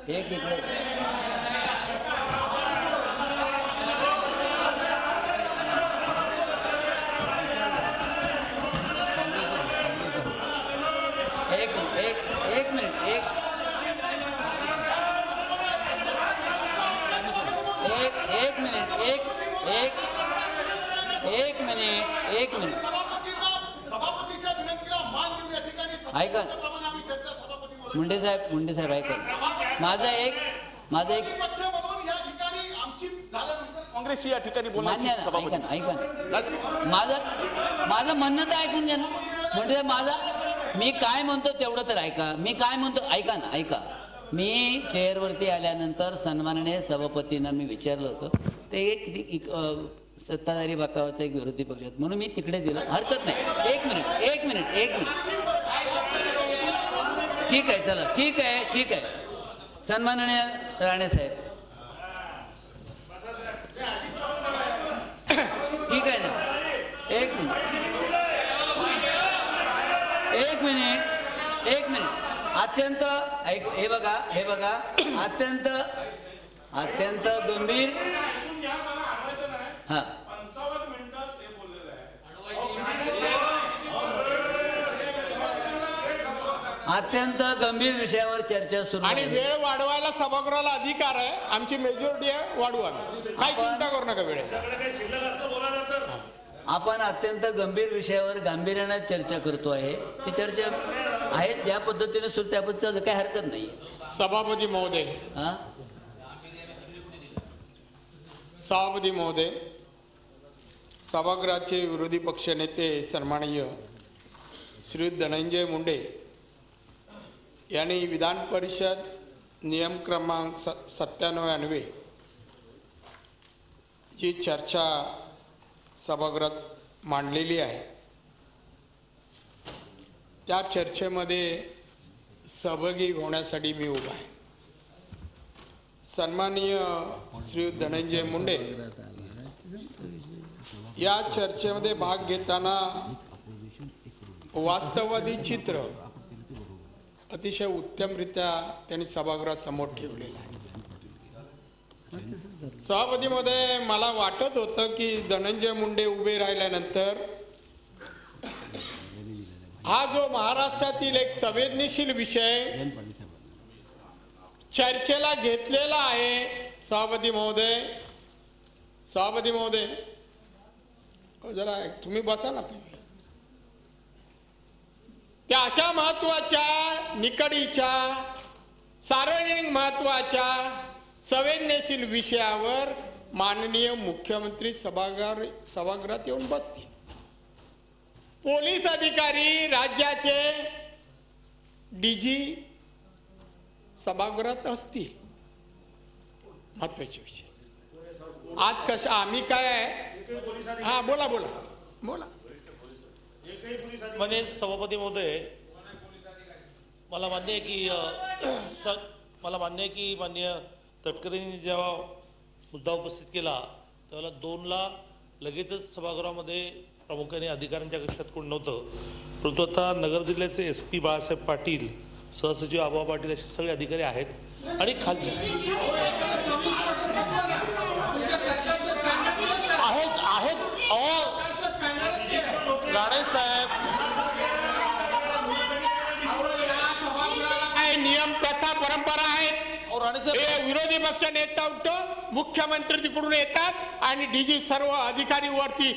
एक इकडे एक मिनिट ऐका मुंडे साहेब ऐका माझा एक काँग्रेस या ठिकाणी मान्य ऐका माझं म्हणणं तर ऐकून घ्या ना मुंडे साहेब मी काय म्हणतो तेवढं तर ऐका मी काय म्हणतो ऐका मी चेअरवरती आल्यानंतर सन्माननीय सभापतींना मी विचारलं होतं ते एक सत्ताधारी बाकावाचा एक विरोधी पक्षात म्हणून मी तिकडे दिलं हरकत नाही एक मिनिट ठीक आहे चला ठीक आहे सन्माननीय राणे साहेब ठीक आहे ना एक मिनिट अत्यंत हे बघा अत्यंत गंभीर हा अत्यंत गंभीर विषयावर चर्चा सुरू आणि वेळ वाढवायला सभागृहाला अधिकार आहे आमची मेजॉरिटी आहे वाढवा काही चिंता करू नका वेळ आपण अत्यंत गंभीर विषयावर गांभीर्याने चर्चा करतो आहे ती चर्चा आहे ज्या पद्धतीने सुरू त्याबद्दल काही हरकत नाही सभापती महोदय सभागृहाचे विरोधी पक्ष नेते सन्माननीय श्री धनंजय मुंडे यांनी विधान परिषद नियम क्रमांक 97 ची चर्चा सभागृहात मांडलेली आहे त्या चर्चेमध्ये सहभागी होण्यासाठी मी उभा आहे सन्माननीय श्री धनंजय मुंडे या चर्चेमध्ये भाग घेताना वास्तववादी चित्र अतिशय उत्तमरित्या त्यांनी सभागृहासमोर ठेवलेलं आहे सभापती महोदय मला वाटत होतं की धनंजय मुंडे उभे राहिल्यानंतर हा जो महाराष्ट्रातील एक संवेदनशील विषय चर्चेला घेतलेला आहे सभापती महोदय जरा तुम्ही बसा ना तुम्ही त्या अशा महत्वाच्या निकडीच्या सार्वजनिक महत्वाच्या संवेदनशील विषयावर माननीय मुख्यमंत्री सभागृहात येऊन बसतील पोलीस अधिकारी राज्याचे डीजी सभागृहात असतील महत्वाचे विषय आज कशा आम्ही काय हा बोला माननीय सभापती महोदय मला मान्य आहे की माननीय तटकरेंनी जेव्हा मुद्दा उपस्थित केला त्यावेळेला 2ला लगेचच सभागृहामध्ये प्रामुख्याने अधिकाऱ्यांच्या कक्षात कोण नव्हतं परंतु आता नगर जिल्ह्याचे SP बाळासाहेब पाटील सहसचिव आबा पाटील असे सगळे अधिकारी आहेत आणि खालचे आहेत राणे साहेब नियम प्रथा परंपरा आहेत विरोधी पक्ष नेता उठतो मुख्यमंत्री तिकडून येतात आणि डीजी सर्व अधिकारी वरती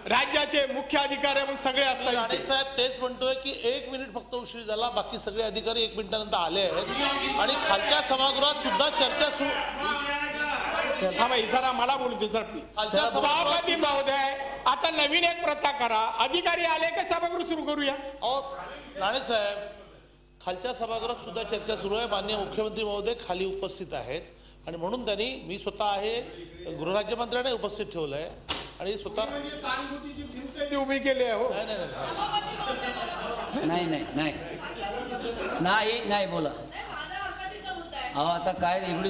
राज्याचे मुख्य अधिकारी म्हणून सगळे असतात राणे साहेब तेच म्हणतोय की 1 मिनिट फक्त उशीर झाला बाकी सगळे अधिकारी 1 मिनिटानंतर आले आहेत आणि खालच्या सभागृहात सुद्धा चर्चा सुरू जरा मला बोलू दे सभापती महोदय आता नवीन एक प्रथा करा अधिकारी आले का सभागृह सुरू करूया राणे साहेब खालच्या सभागृहात सुद्धा चर्चा सुरू आहे माननीय मुख्यमंत्री महोदय खाली उपस्थित आहेत आणि म्हणून त्यांनी मी स्वतः आहे गृहराज्यमंत्र्याने उपस्थित ठेवलंय आणि स्वतः उभी केली आहे हो नाही बोला अहो आता काय एवढी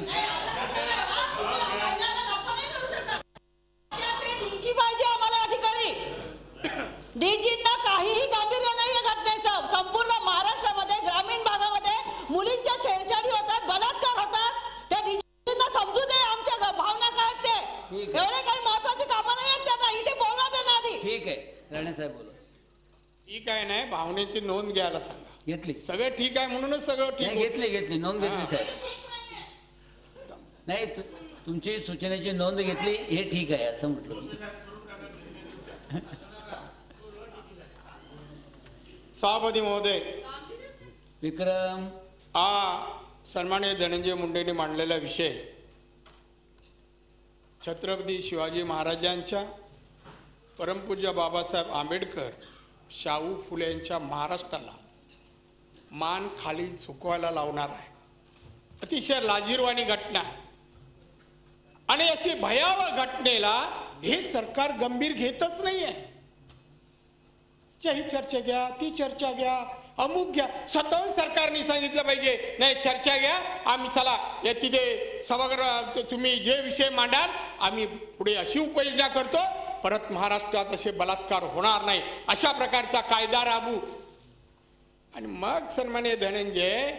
पाहिजे आम्हाला या ठिकाणी डीजींना काहीही गांभीर्य नाही या घटनेचं संपूर्ण महाराष्ट्रामध्ये ग्रामीण भागामध्ये मुलींच्या राणे साहेब बोला. ठीक आहे, नाही भावनेची नोंद घ्यायला सांगा. घेतली सगळं ठीक आहे म्हणूनच सगळं ठीक नाही, होतं. घेतली नोंद घेतली साहेब. नाही तुमची सूचनेची नोंद घेतली, हे ठीक आहे असं म्हटलं मी. सभापती महोदय, विक्रम सन्माननीय धनंजय मुंडेंनी मांडलेला विषय छत्रपती शिवाजी महाराजांच्या, परमपूज्य बाबासाहेब आंबेडकर, शाहू फुले यांच्या महाराष्ट्राला मान खाली झुकवायला लावणार आहे. अतिशय लाजिरवाणी घटना आणि अशी भयावह घटनेला हे सरकार गंभीर घेतच नाहीये. ही चर्चा घ्या, ती चर्चा घ्या, अमुक घ्या. स्वतःहून सरकारने सांगितलं पाहिजे नाही चर्चा घ्या, आम्ही चला या तिथे सभागृह तुम्ही जे विषय मांडाल आम्ही पुढे अशी उपाययोजना करतो, परत महाराष्ट्रात असे बलात्कार होणार नाही, अशा प्रकारचा कायदा राबवू. आणि मग सन्माननीय धनंजय,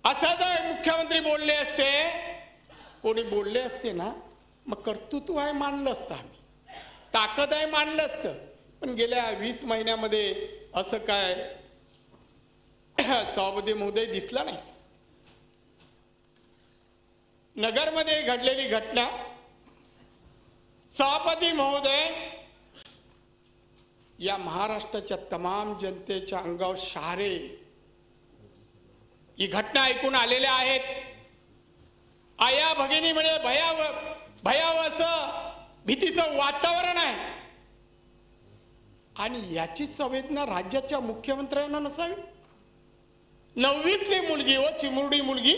असं जर मुख्यमंत्री बोलले असते, कोणी बोलले असते ना, मग कर्तृत्व आहे मानलं असतं, आम्ही ताकद आहे मानलं असतं. पण गेल्या 20 महिन्यामध्ये असं काय सभापती महोदय दिसला नाही. नगरमध्ये घडलेली घटना, सभापती महोदय, या महाराष्ट्राच्या तमाम जनतेच्या अंगावर शहारे ही घटना ऐकून आलेल्या आहेत. आया भगिनी म्हणजे भयावह असं भीतीचं वातावरण आहे. आणि याची संवेदना राज्याच्या मुख्यमंत्र्यांना नसावी. 9वीतली मुलगी व चिमुरडी मुलगी,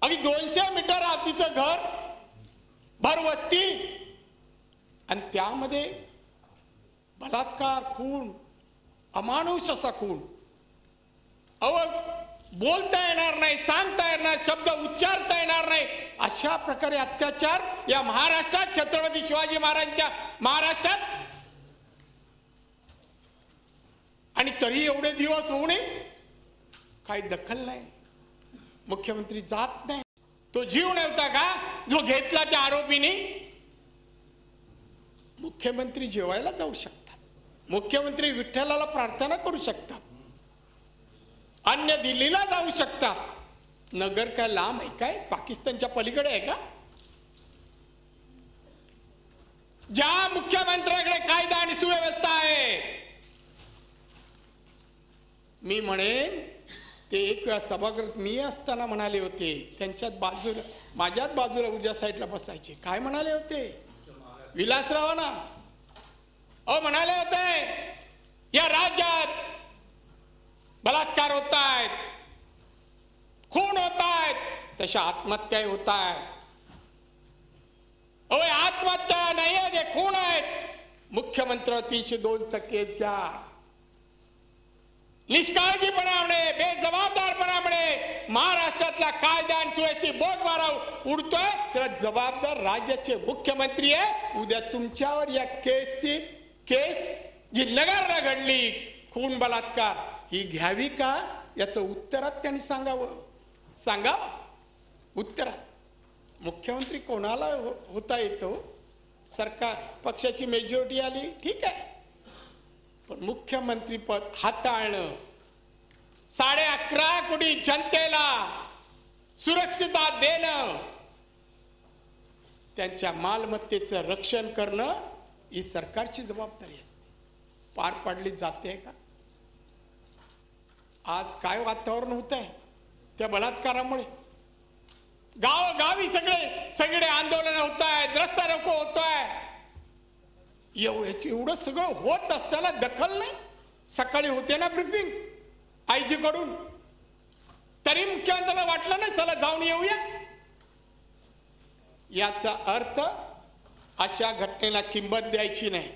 अगदी 200 मीटर आतीचं घर, भरवस्ती, आणि त्यामध्ये बलात्कार, खून, अमानुष असा खून. बोलता येणार नाही, सांगता येणार, शब्द उच्चारता येणार नाही, अशा प्रकारे अत्याचार या महाराष्ट्रात, छत्रपती शिवाजी महाराजांच्या महाराष्ट्रात. आणि तरी एवढे दिवस होऊ नये, काही दखल नाही, मुख्यमंत्री जात नाही. तो जीव नव्हता का जो घेतला त्या आरोपीने? मुख्यमंत्री जेवायला जाऊ शकतात, मुख्यमंत्री विठ्ठलाला प्रार्थना करू शकतात, अन्य दिल्लीला जाऊ शकतात. नगर काय लांब आहे काय? पाकिस्तानच्या पलीकडे आहे का? ज्या मुख्यमंत्र्याकडे कायदा आणि सुव्यवस्था आहे, मी म्हणेन ते एक वेळा सभागृहात मी असताना म्हणाले होते, त्यांच्यात बाजूला, माझ्याच बाजूला उजव्या साईडला बसायचे. काय म्हणाले होते? विलासरावांना म्हणाले होते, या राज्यात बलात्कार होत आहेत, खून होत आहेत, तशा आत्महत्या होत आहेत. आत्महत्या नाही आहे, जे खून आहेत. मुख्यमंत्री 302चा केस घ्या. निष्काळजीपणामुळे, बेजबाबदारपणामुळे महाराष्ट्रातला कायदा आणि सुव्यवस्थेची बोजवारा उडतोय. त्याला जबाबदार राज्याचे मुख्यमंत्री आहे. उद्या तुमच्यावर या केस जी नगरला घडली, खून बलात्कार, ही घ्यावी का? याचं उत्तरात त्यांनी सांगावं. उत्तरात मुख्यमंत्री कोणाला होता येतो? सरकार पक्षाची मेजॉरिटी आली, ठीक आहे, पण मुख्यमंत्री पद हाताळणं, 11.5 कोटी जनतेला सुरक्षितता देणं, त्यांच्या मालमत्तेचं रक्षण करणं ही सरकारची जबाबदारी असते. पार पाडली जाते का? आज काय वातावरण होत आहे त्या बलात्कारामुळे? गावोगावी सगळे आंदोलन होत आहेत, रस्ता रोको होत आहे. एवढं सगळं होत असताना दखल नाही. सकाळी होते ना ब्रीफिंग आयजी कडून, तरी मुख्यमंत्र्यांना वाटलं नाही चला जाऊन येऊया. याचा अर्थ अशा घटनेला किंमत द्यायची नाही,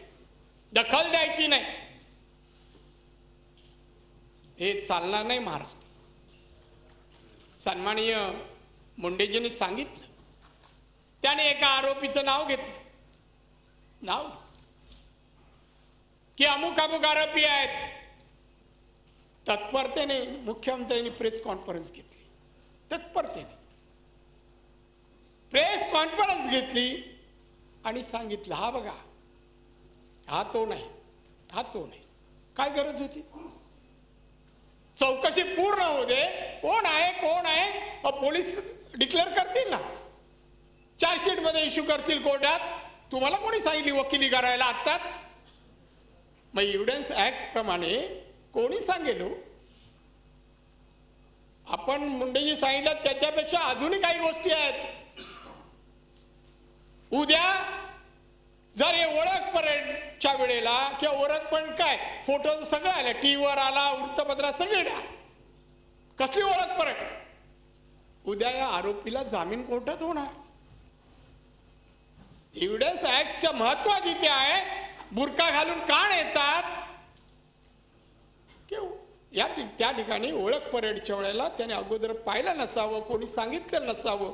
दखल द्यायची नाही. हे चालणार नाही महाराष्ट्र. सन्माननीय मुंडेजींनी सांगितलं, त्याने एका आरोपीचं नाव घेतलं, की अमुक आरोपी आहेत. तत्परतेने मुख्यमंत्र्यांनी प्रेस कॉन्फरन्स घेतली. तत्परतेने प्रेस कॉन्फरन्स घेतली आणि सांगितलं हा बघा, हा तो नाही, हा तो नाही. काय गरज होती? चौकशी पूर्ण होऊ दे, कोण आहे कोण आहे पोलीस डिक्लेअर करतील ना, चार्जशीट मध्ये इश्यू करतील कोर्टात. तुम्हाला कोणी सांगितली वकिली करायला आत्ताच? मग एव्हिडन्स ऍक्ट प्रमाणे कोणी सांगेल हो? आपण मुंडेजी सांगितलं त्याच्यापेक्षा अजूनही काही गोष्टी आहेत. उद्या जर हे ओळख परेडच्या वेळेला किंवा ओळख पण काय फोटो सगळं आलं, टीव्हीवर आला, वृत्तपत्रात सगळे, कसली ओळख परेड? उद्या या आरोपीला जामीन कोर्टात होणार. एव्हिडन्स ऍक्टचं महत्व जिथे आहे, बुरका घालून का येतात? त्या ठिकाणी ओळख परेडच्या वेळेला त्याने अगोदर पाहिलं नसावं, कोणी सांगितलं नसावं,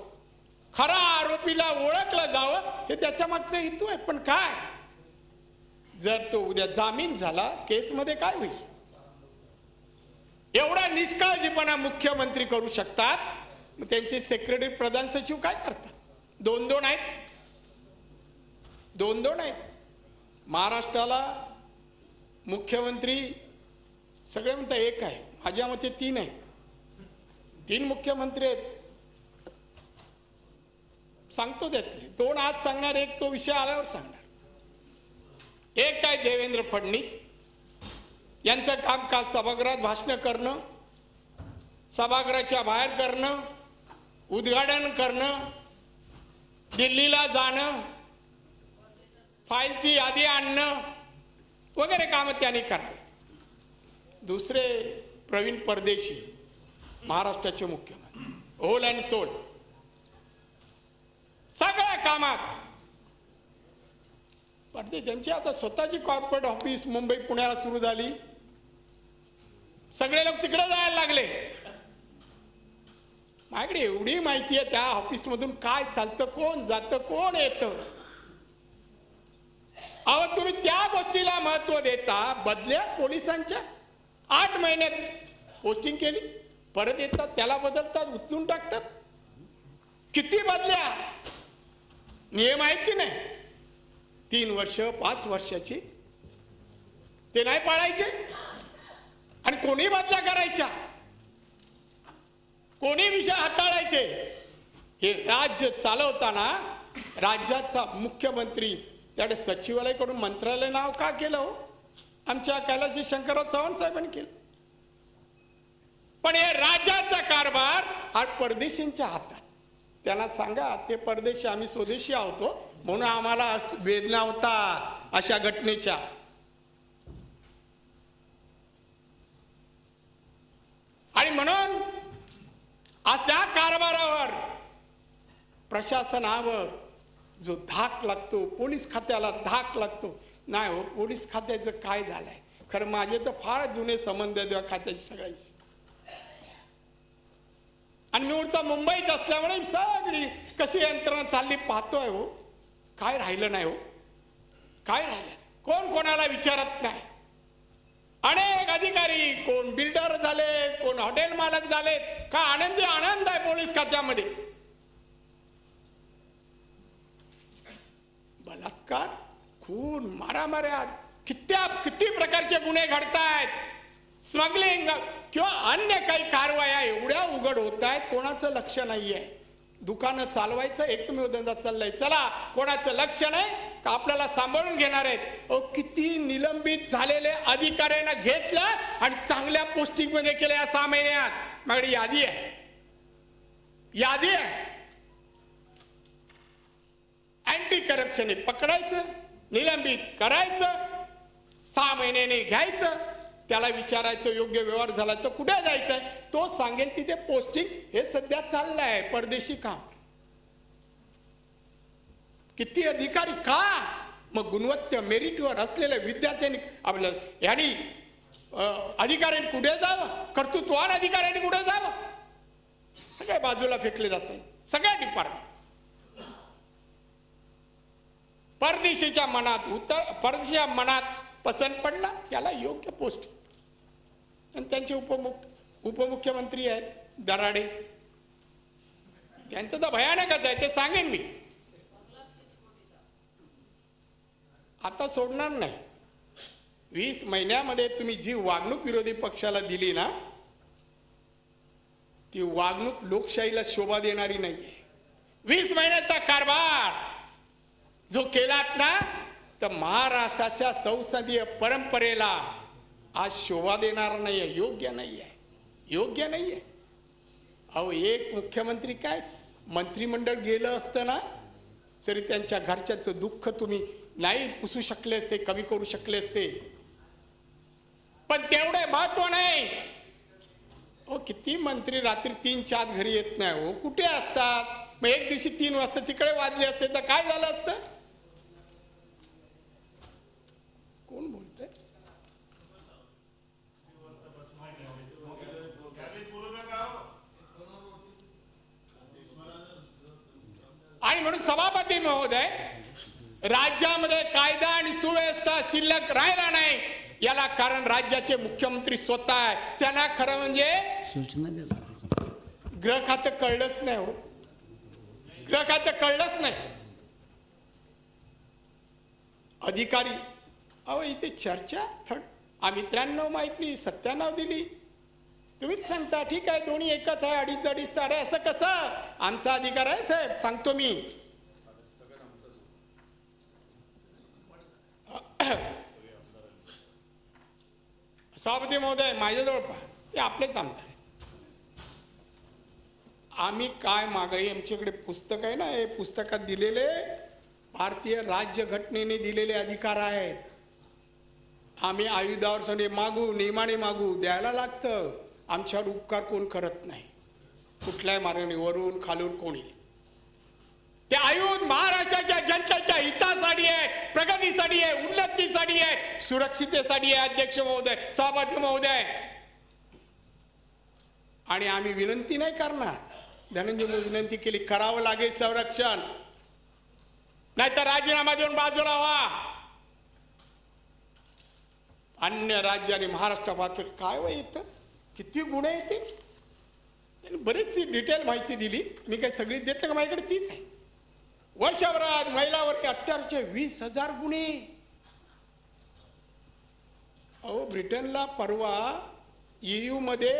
खरा आरोपीला ओळखलं जावं, हे त्याच्या मागचं हेतू आहे. पण काय, जर तो उद्या जामीन झाला, केसमध्ये काय होईल? एवढा निष्काळजीपणा मुख्यमंत्री करू शकतात, मग त्यांचे सेक्रेटरी प्रधान सचिव काय करतात? दोन दोन आहेत. महाराष्ट्राला मुख्यमंत्री सगळे म्हणतात एक आहे, माझ्या मते 3 आहे. 3 मुख्यमंत्री आहेत. सांगतो त्यातले 2 आज सांगणार, एक तो विषय आल्यावर सांगणार. एक काय देवेंद्र फडणवीस यांचं कामकाज सभागृहात भाषण करणं, सभागृहाच्या बाहेर करणं, उद्घाटन करणं, दिल्लीला जाणं, फाईलची यादी आणणं वगैरे कामं त्यांनी करावी. दुसरे प्रवीण परदेशी, महाराष्ट्राचे मुख्यमंत्री, होल अँड सोल सगळ्या कामात. पण त्यांची आता स्वतःची कॉर्पोरेट ऑफिस मुंबई पुण्याला सुरू झाली, सगळे लोक तिकडे जायला लागले. माझ्याकडे एवढी माहिती आहे त्या ऑफिसमधून काय चालतं, कोण जातं, कोण येतं. अहो, तुम्ही त्या गोष्टीला महत्व देता. बदल्या पोलिसांच्या 8 महिन्यात पोस्टिंग केली, परत येतात, त्याला बदलतात, उचलून टाकतात. किती बदल्या? नियम आहेत की नाही? 3 वर्ष 5 वर्षाची ते नाही पाळायचे आणि कोणी बदल्या करायच्या, कोणी विषय हाताळायचे. हे राज्य चालवताना राज्याचा मुख्यमंत्री त्याकडे सचिवालयाकडून मंत्रालय नाव का केलं हो? आमच्या कैलाशी शंकरराव चव्हाण साहेबांनी केलं. पण हे राज्याचा कारभार हा परदेशींच्या हातात. त्यांना सांगा ते परदेशी, आम्ही स्वदेशी आहोतो म्हणून आम्हाला वेदना होतात अशा घटनेच्या. आणि म्हणून अशा कारभारावर प्रशासनावर जो धाक लागतो, पोलीस खात्याला धाक लागतो. नाही हो, पोलीस खात्याचं काय झालंय? खरं माझे तर फार जुने संबंध आहेत खात्याची सगळ्याची. आणि मूळचा मुंबईच असल्यामुळे सगळी कशी यंत्रणा चालली पाहतोय हो. काय राहिलं नाही हो, काय राहिलं? कोण कोणाला विचारत नाही. अनेक अधिकारी, कोण बिल्डर झाले, कोण हॉटेल मालक झाले. का आनंदी आनंद आहे पोलीस खात्यामध्ये. बलात्कार, खून, मारामाऱ्या, किती प्रकारचे गुन्हे घडतायत. स्मगलिंग किंवा अन्य काही कारवाया एवढ्या उघड होत आहेत, कोणाचं लक्ष नाहीये. दुकानं चालवायचं एकमेव धंदा चाललाय. चला, कोणाचं लक्ष नाही का आपल्याला सांभाळून घेणार आहेत. किती निलंबित झालेले अधिकाऱ्यांना घेतलं आणि चांगल्या पोस्टिंग मध्ये केलं या 6 महिन्यात. माझ्याकडे यादी आहे, यादी आहे. अँटी करप्शन पकडायचं, निलंबित करायचं, 6 महिन्याने घ्यायचं, त्याला विचारायचं योग्य व्यवहार झाला तर कुठे जायचंय, तो सांगेल तिथे पोस्टिंग. हे सध्या चाललंय परदेशी काम. किती अधिकारी का? मग गुणवत्ता मेरिटवर असलेल्या विद्यार्थ्यांनी आपल्या यानी अधिकाऱ्यांनी कुठे जावं, कर्तृत्वान अधिकाऱ्यांनी कुठे जावं, सगळ्या बाजूला फेकले जात आहेत. सगळ्या डिपार्टमेंट परदेशीच्या मनात पसंत पडला त्याला योग्य पोस्ट. आणि त्यांचे उपमुख्यमंत्री आहेत दराडे, त्यांचं तर भयानकच आहे, ते सांगेन मी. आता सोडणार नाही. 20 महिन्यामध्ये तुम्ही जी वागणूक विरोधी पक्षाला दिली ना, ती वागणूक लोकशाहीला शोभा देणारी नाहीये. 20 महिन्याचा कारभार जो केलात ना, तर महाराष्ट्राच्या संसदीय परंपरेला आज शोभा देणार नाहीये, योग्य नाहीये, योग्य नाहीये. अहो, एक मुख्यमंत्री काय मंत्रिमंडळ गेलं असतं ना, तरी त्यांच्या घरच्याचं दुःख तुम्ही नाही पुसू शकले असते, कमी करू शकले असते. पण तेवढे महत्व नाही. हो, किती मंत्री रात्री 3-4 घरी येत नाही हो, कुठे असतात? मग एक दिवशी 3 वाजता तिकडे वाजले असते तर काय झालं असतं? कोण बोलतंय? आणि म्हणून सभापती महोदय, राज्यामध्ये कायदा आणि सुव्यवस्था शिल्लक राहिला नाही, याला कारण राज्याचे मुख्यमंत्री स्वतः आहे. त्यांना खरं म्हणजे सूचना द्या. गृह खातं कळलंच नाही हो, गृह खातं कळलंच नाही. अधिकारी, अहो इथे चर्चा आम्ही 93 माहिती 97 दिली, तुम्हीच सांगता ठीक आहे दोन्ही एकच आहे, अडीच तारे. असं कसं? आमचा अधिकार आहे साहेब, सांगतो मी. सभापती महोदय, माझ्याजवळ पहा, ते आपलेच आमदार आहे. आम्ही काय मागाई, आमच्याकडे पुस्तक आहे ना, हे पुस्तकात दिलेले भारतीय राज्यघटनेने दिलेले अधिकार आहेत. आम्ही आयुधावर सगळे मागू, नियमाने मागू, द्यायला लागतं. आमच्यावर उपकार कोण करत नाही, कुठल्याही मार्गाने, वरून खालून कोणी. ते आयुध महाराष्ट्राच्या जनतेच्या हितासाठी आहे, प्रगतीसाठी आहे, उन्नतीसाठी आहे, सुरक्षितेसाठी आहे. अध्यक्ष महोदय, सभापती महोदय, आणि आम्ही विनंती नाही करणार. धनंजय विनंती केली, करावं लागेल संरक्षण, नाहीतर राजीनामा देऊन बाजूला व्हा. अन्य राज्य आणि महाराष्ट्रात काय वय येतं, किती गुन्हे येते, त्यांनी बरीचशी डिटेल माहिती दिली. मी काही सगळी देत का, माझ्याकडे तीच आहे. वर्षभरात महिलावर अत्याचाराचे 20,000 गुन्हे. अहो, ब्रिटनला परवा EU मध्ये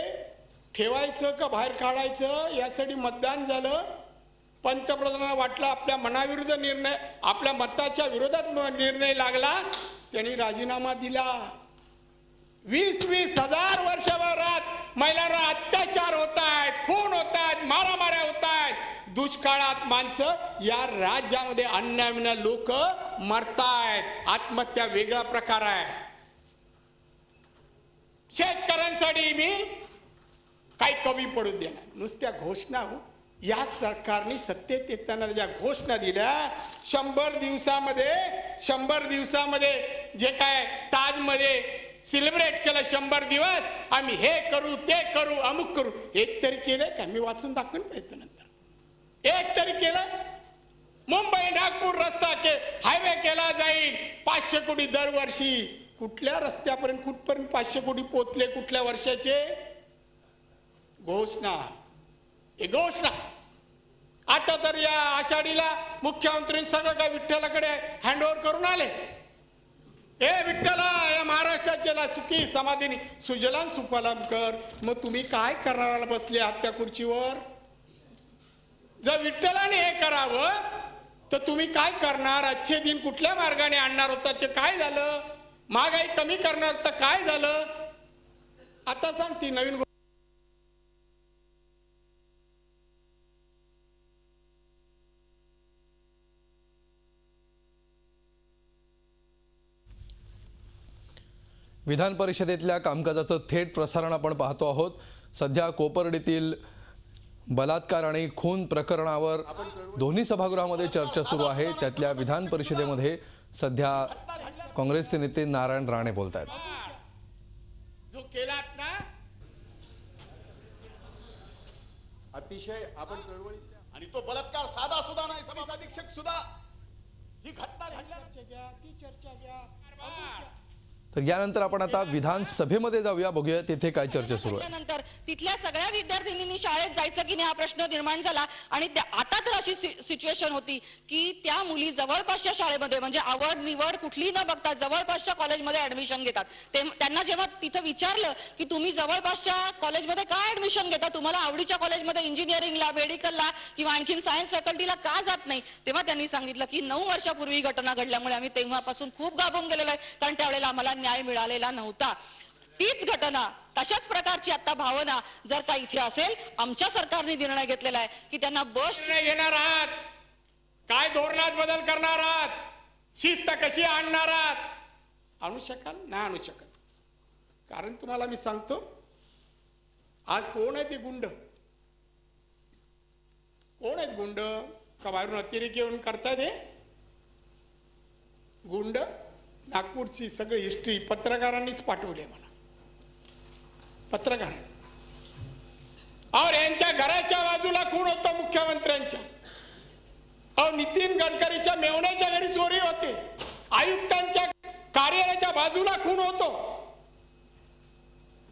ठेवायचं का बाहेर काढायचं यासाठी मतदान झालं. पंतप्रधानांना वाटलं आपल्या मनाविरुद्ध निर्णय, आपल्या मताच्या विरोधात निर्णय लागला, त्यांनी राजीनामा दिला. 20,000 वर्षभरात महिलांवर अत्याचार होत आहेत, खून होत आहेत, मारामाऱ्या होत आहेत. दुष्काळात माणसं या राज्यामध्ये अन्नविना लोक मरतायत. आत्महत्या वेगळा प्रकार आहे. शेतकऱ्यांसाठी मी काही कमी पडू देणार, नुसत्या घोषणा हो. या सरकारने सत्तेत येताना ज्या घोषणा दिल्या, 100 दिवसामध्ये जे काय ताजमध्ये सेलिब्रेट केलं, 100 दिवस आम्ही हे करू, ते करू, अमुक करू. एक तरी केलंय का? मी वाचून दाखवून पाहिजे नंतर. एक तरी केलं? मुंबई नागपूर रस्ता हायवे केला जाईल, 500 कोटी दरवर्षी. कुठल्या रस्त्यापर्यंत, कुठपर्यंत 500 कोटी पोचले, कुठल्या वर्षाचे? घोषणा, हे घोषणा. आता तर या आषाढीला मुख्यमंत्री सगळं काय विठ्ठलाकडे हँडओव्हर करून आले. हे विठ्ठला, या महाराष्ट्राच्या सुखी समाधीनी सुजलाम सुफलाम कर. मग तुम्ही काय करणारा बसले आहात त्या खुर्चीवर? जर विठ्ठलाने हे करावं तर तुम्ही काय करणार? अच्छे दिन कुठल्या मार्गाने आणणार होता, ते काय झालं? महागाई कमी करणार तर काय झालं? आता सांगते नवीन. विधान परिषदेतल्या कामकाजाचं थेट प्रसारण आपण पाहतो आहोत. सध्या कोपर्डीतील बलात्कार आणि खून प्रकरणावर दोन्ही सभागृहामध्ये चर्चा सुरू आहे. त्यातल्या विधान परिषदेमध्ये सध्या काँग्रेसचे नेते नारायण राणे बोलत आहेत. जो केलात ना अतिशय आपण चळवळीत, आणि तो बलात्कार साधा सुद्धा नाही, सभा अधीक्षक सुद्धा. ही घटना घडल्या, ती चर्चा घ्या. तर यानंतर आपण आता विधानसभेमध्ये जाऊया, बघूया तिथे काय चर्चा सुरू आहे. नंतर तिथल्या सगळ्या विद्यार्थिनींनी शाळेत जायचं की नाही हा प्रश्न निर्माण झाला आणि आता तर अशी सिच्युएशन होती की त्या मुली जवळपासच्या शाळेमध्ये म्हणजे आवड निवड कुठली न बघता जवळपासच्या कॉलेजमध्ये ऍडमिशन घेतात. त्यांना जेव्हा तिथं विचारलं की तुम्ही जवळपासच्या कॉलेजमध्ये का ऍडमिशन घेता, तुम्हाला आवडीच्या कॉलेजमध्ये इंजिनिअरिंगला, मेडिकलला किंवा आणखीन सायन्स फॅकल्टीला का जात नाही, तेव्हा त्यांनी सांगितलं की 9 वर्षापूर्वी घटना घडल्यामुळे आम्ही तेव्हापासून खूप घाबरून गेलेलो आहे, कारण त्यावेळेला आम्हाला न्याय मिळालेला नव्हता. तीच घटना, तशाच प्रकारची आता भावना जर का इथे असेल, आमच्या सरकारने निर्णय घेतलेला आहे की त्यांना बस घेणार आहात, काय धोरणात बदल करणार आहात, शिस्त कशी आणणार आहात, आणू शकाल? नाही आणू शकत. कारण तुम्हाला मी सांगतो, आज कोण आहे ते गुंड, कोण आहेत गुंड, का बाहेरून अतिरेक येऊन करतायत हे गुंड? नागपूरची सगळी हिस्ट्री पत्रकारांनीच पाठवली आहे मला, पत्रकार. और यांच्या घराच्या बाजूला खून होतो मुख्यमंत्र्यांच्या. और नितीन गडकरीच्या मेवण्याच्या घरी चोरी होते, आयुक्तांच्या कार्यालयाच्या बाजूला खून होतो.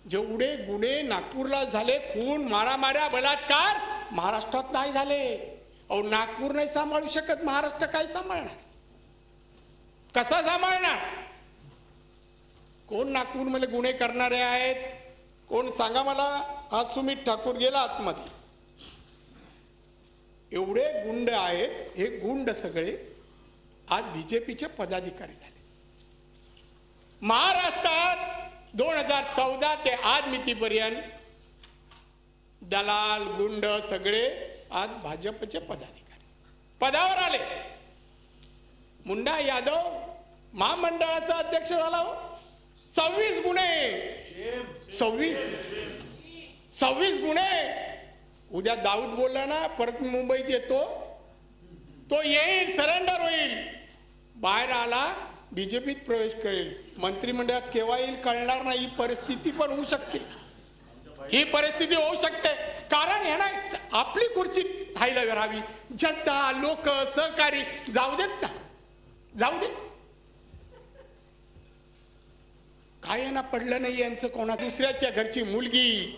जेवढे गुन्हे नागपूरला झाले, खून, मारामाऱ्या, बलात्कार, महाराष्ट्रात नाही झाले. अहो नागपूर नाही सांभाळू शकत, महाराष्ट्र काय सांभाळणार, कसा सांभाळणार? कोण नागपूरमध्ये गुन्हे करणारे आहेत, कोण सांगा मला. आज सुमित ठाकूर गेला आतमध्ये. एवढे गुंड आहेत, हे गुंड सगळे आज बीजेपीचे पदाधिकारी झाले. महाराष्ट्रात 2014 ते आज मितीपर्यंत दलाल गुंड सगळे आज भाजपचे पदाधिकारी पदावर आले. मुंडा यादव महामंडळाचा अध्यक्ष झाला हो. 26 गुन्हे, 26 गुन्हे. उद्या दाऊद बोलला ना, परत मुंबईत येतो, तो येईल, सरेंडर होईल, बाहेर आला, बीजेपीत प्रवेश करेल. मंत्रिमंडळात केव्हा येईल कळणार नाही. ही परिस्थिती पण होऊ शकते, ही परिस्थिती होऊ शकते. कारण हे ना, आपली खुर्ची राहायला राहावी, जनता, लोक, सहकारी जाऊ देत ना, जाऊ दे. काय यांना पडलं नाही यांचं, कोणा दुसऱ्याच्या घरची मुलगी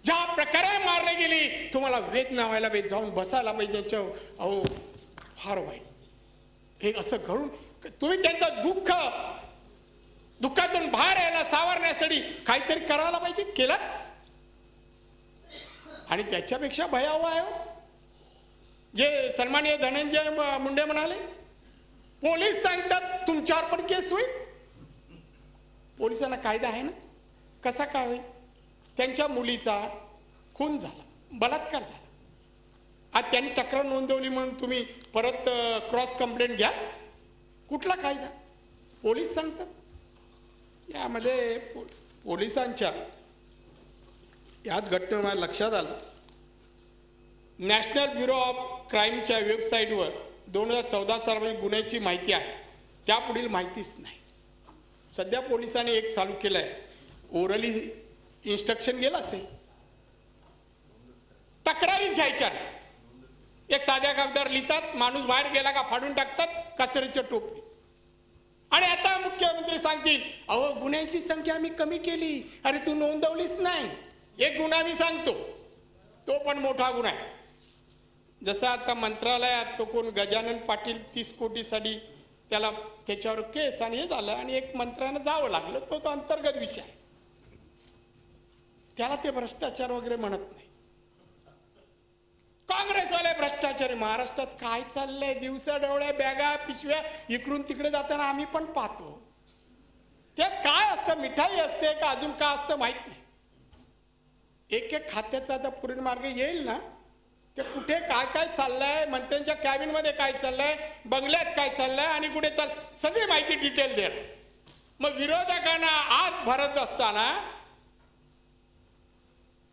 ज्या प्रकारे मारली गेली, तुम्हाला वेदना व्हायला पाहिजे, जाऊन बसायला पाहिजे. अहो फार वाईट हे असं घडून. तुम्ही त्यांचं दुःखातून बाहेर यायला सावरण्यासाठी काहीतरी करायला पाहिजे, केलं. आणि त्याच्यापेक्षा भयावह आहे जे सन्माननीय धनंजय मुंडे म्हणाले, पोलीस सांगतात तुमच्यावर पण केस होईल. पोलिसांना कायदा आहे ना, कसा काय होईल? त्यांच्या मुलीचा खून झाला, बलात्कार झाला, आज त्यांनी तक्रार नोंदवली म्हणून तुम्ही परत क्रॉस कंप्लेंट घ्या? कुठला कायदा? पोलीस सांगतात. यामध्ये पोलिसांच्या याच घटनेवर मला लक्षात आलं, नॅशनल ब्युरो ऑफ क्राईमच्या वेबसाईटवर 2014 सार्वजनिक गुन्ह्याची माहिती आहे, त्यापुढील माहितीच नाही. सध्या पोलिसांनी एक चालू केलं आहे, ओरली इन्स्ट्रक्शन गेलं असेल, तक्रारीच घ्यायच्या नाही. एक साध्या कागदावर लिहितात, माणूस बाहेर गेला का फाडून टाकतात, कचऱ्याच्या टोपली. आणि आता मुख्यमंत्री सांगतील, अहो गुन्ह्यांची संख्या आम्ही कमी केली. अरे तू नोंदवलीच नाही. एक गुन्हा मी सांगतो, तो पण मोठा गुन्हा आहे. जसं आता मंत्रालयात तो कोण गजानन पाटील 30 कोटीसाठी त्याला त्याच्यावर केस आणि हे झालं आणि एक मंत्र्यानं जावं लागलं, तो अंतर्गत विषय आहे. त्याला ते भ्रष्टाचार वगैरे म्हणत नाही. काँग्रेसवाले भ्रष्टाचारी. महाराष्ट्रात काय चाललंय, दिवसा डोळ्या बॅगा पिशव्या इकडून तिकडे जाताना आम्ही पण पाहतो. त्यात काय असतं, मिठाई असते का अजून काय असतं माहित नाही. एक एक खात्याचा आता पुढील मार्ग येईल ना, ते कुठे काय काय चाललंय, मंत्र्यांच्या कॅबिन मध्ये काय चाललंय, बंगल्यात काय चाललंय आणि कुठे सगळी माहिती डिटेल देणार. मग विरोधकांना आत भरत असताना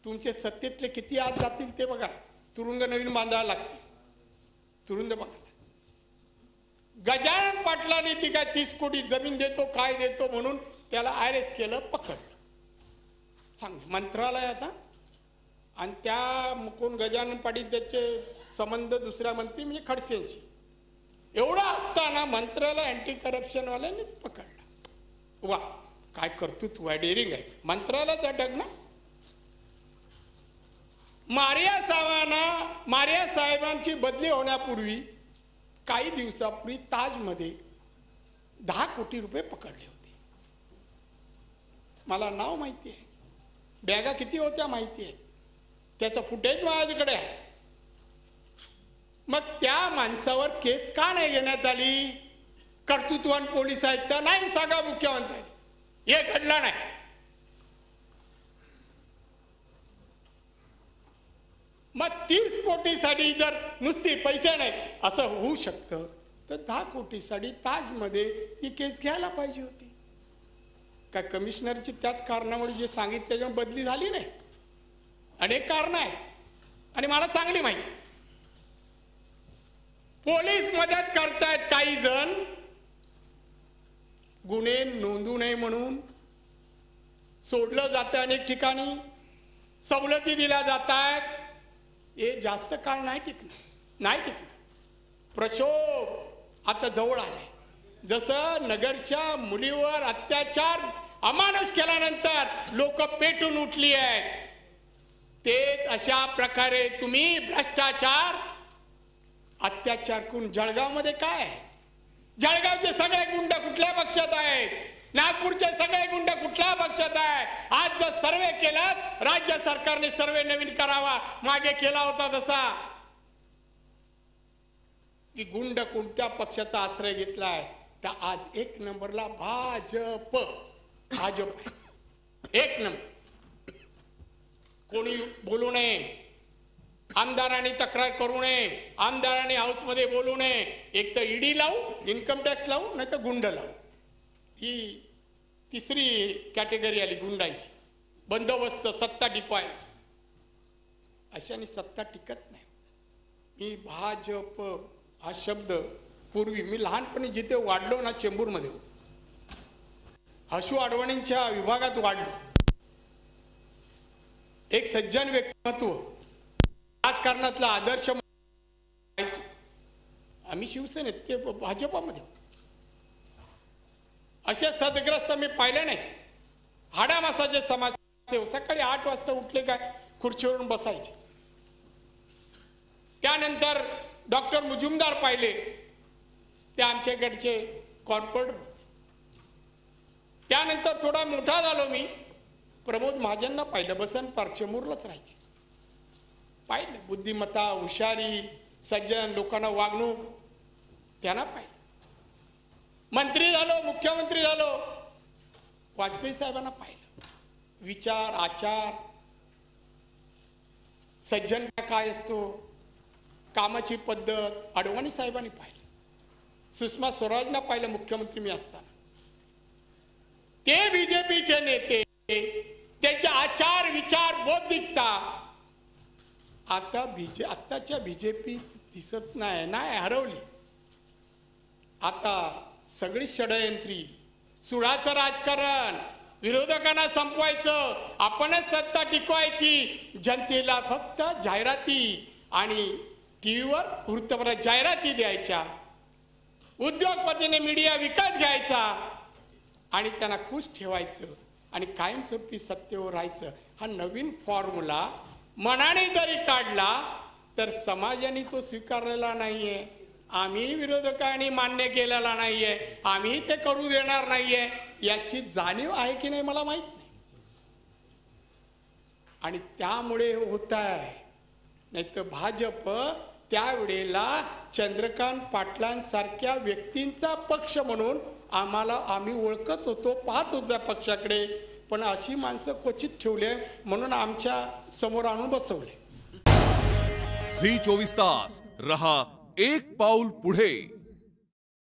तुमचे सत्तेतले किती आत जातील ते बघा. तुरुंग नवीन बांधायला लागतील, तुरुंग बघा. गजानन पाटलांनी ती काय 30 कोटी जमीन देतो काय देतो म्हणून त्याला अरेस्ट केलं, पकडलं. सांग मंत्रालय आता. आणि त्या कोण गजानन पाटील त्याचे संबंध दुसऱ्या मंत्री म्हणजे खडसेंशी. एवढा असताना मंत्र्याला अँटी करप्शन वाल्यांनी पकडलं. वा, काय कर्तृत्व आहे, डेअरिंग आहे. मंत्रालयात अटक ना. मारिया साहेबांची बदली होण्यापूर्वी काही दिवसापूर्वी ताजमध्ये 10 कोटी रुपये पकडले होते. मला नाव माहिती आहे, बॅगा किती होत्या माहिती आहे, त्याचं फुटेज माझ्याकडे आहे. मग त्या माणसावर केस का नाही घेण्यात आली? कर्तृत्ववान पोलीस आहेत तर नाही सांगा मुख्यमंत्र्यांनी, हे घडलं नाही. मग 30 कोटीसाठी जर नुसती पैसे नाही असं होऊ शकतं, तर 10 कोटीसाठी ताजमध्ये ती केस घ्यायला पाहिजे होती. काय कमिशनरची त्याच कारणामुळे जे सांगितलं त्याच्यामुळे बदली झाली नाही? अनेक कारणं आहेत आणि मला चांगली माहिती. पोलीस मदत करतायत काही जण, गुन्हे नोंदू नये म्हणून सोडलं जातं अनेक ठिकाणी, सवलती दिल्या जात आहेत. हे जास्त काळ नाही टिकणार. प्रक्षोभ आता जवळ आलाय. जसं नगरच्या मुलीवर अत्याचार अमानुष केल्यानंतर लोक पेटून उठली आहेत, तेच अशा प्रकारे तुम्ही भ्रष्टाचार अत्याचार करून जळगावमध्ये काय आहे? जळगावचे सगळे गुंड कुठल्या पक्षात आहेत? नागपूरचे सगळे गुंड कुठल्या पक्षात आहे? आज जर सर्वे केला, राज्य सरकारने सर्वे नवीन करावा, मागे केला होता तसा, की गुंड कोणत्या पक्षाचा आश्रय घेतलाय, तर आज 1 नंबरला भाजप आहे. 1 नंबर. कोणी बोलू नये, आमदारांनी तक्रार करू नये, आमदारांनी हाऊसमध्ये बोलू नये. एक तर ईडी लावू, इन्कम टॅक्स लावू, नाही तर गुंड लावू. ही तिसरी कॅटेगरी आली गुंडांची. बंदोबस्त, सत्ता टिकवायला. अशाने सत्ता टिकत नाही. मी भाजप हा शब्द पूर्वी मी लहानपणी जिथे वाढलो ना, चेंबूरमध्ये हसू अडवाणींच्या विभागात वाढलो. एक सज्जन व्यक्तिमत्व, राजकारणातला आदर्श. आम्ही शिवसेनेत, ते भाजपामध्ये. असे सदग्रस्त मी पाहिले नाही. हाडामासाचे समाजसेवक सकाळी 8 वाजता उठले काय खुर्चीवरून बसायचे. त्यानंतर डॉक्टर मुजुमदार पाहिले, ते आमच्याकडचे कॉर्पोरेटर. त्यानंतर थोडा मोठा झालो मी, प्रमोद महाजनना पाहिलं, बसन पार्क चेंबूरलाच राहायचे. पाहिलं बुद्धिमत्ता, हुशारी, सज्जन, लोकांना वागणूक, त्यांना पाहिलं. मंत्री झालो, मुख्यमंत्री झालो, वाजपेयी साहेबांना पाहिलं. विचार, आचार, सज्जन काय असतो, कामाची पद्धत, अडवाणी साहेबांनी पाहिलं. सुषमा स्वराजना पाहिलं मुख्यमंत्री मी असताना. ते बीजेपीचे नेते, त्याचे आचार, विचार, बौद्धिकता आताच्या बीजेपी दिसत नाही, हरवली. आता सगळी षडयंत्री, सुडाचं राजकारण, विरोधकांना संपवायचं, आपणच सत्ता टिकवायची, जनतेला फक्त जाहिराती आणि टीव्हीवर वृत्तपत्रात जाहिराती द्यायच्या, उद्योगपतीने मीडिया विकत घ्यायचा आणि त्यांना खुश ठेवायचं आणि कायमस्वरूपी सत्तेवर राहायचं. हा नवीन फॉर्म्युला मनाने जरी काढला तर समाजाने तो स्वीकारलेला नाहीये. आम्ही विरोधकांनी मान्य केलेला नाहीये, आम्ही ते करू देणार नाहीये, याची जाणीव आहे की नाही मला माहित नाही. आणि त्यामुळे होत आहे. नाही तर भाजप त्यावेळेला चंद्रकांत पाटलांसारख्या व्यक्तींचा पक्ष म्हणून आम्ही ओळखत होतो, पाहत होतो त्या पक्षाकडे. पण अशी माणसं क्वचित ठेवले म्हणून आमच्या समोर आणून बसवले. झी 24 तास रहा एक पाऊल पुढे.